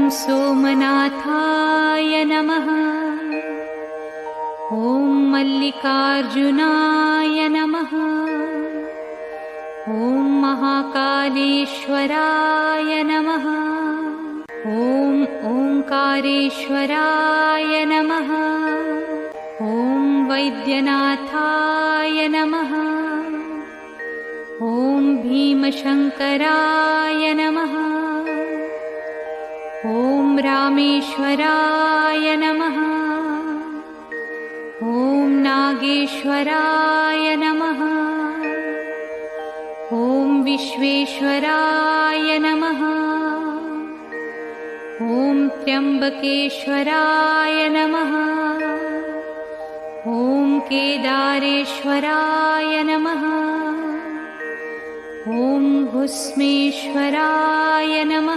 सोमनाथाय नमः। ॐ मल्लिकार्जुनाय नमः। ॐ महाकालेश्वराय नमः। ॐ ओंकारेश्वराय नमः। ॐ वैद्यनाथाय नमः। ॐ भीमशंकराय नमः। ॐ रामेश्वराय नमः। ॐ नागेश्वराय नमः। ॐ विश्वेश्वराय नमः। ॐ त्र्यंबकेश्वराय नमः। ॐ केदारेश्वराय नमः। ॐ भुस्मेश्वराय नमः।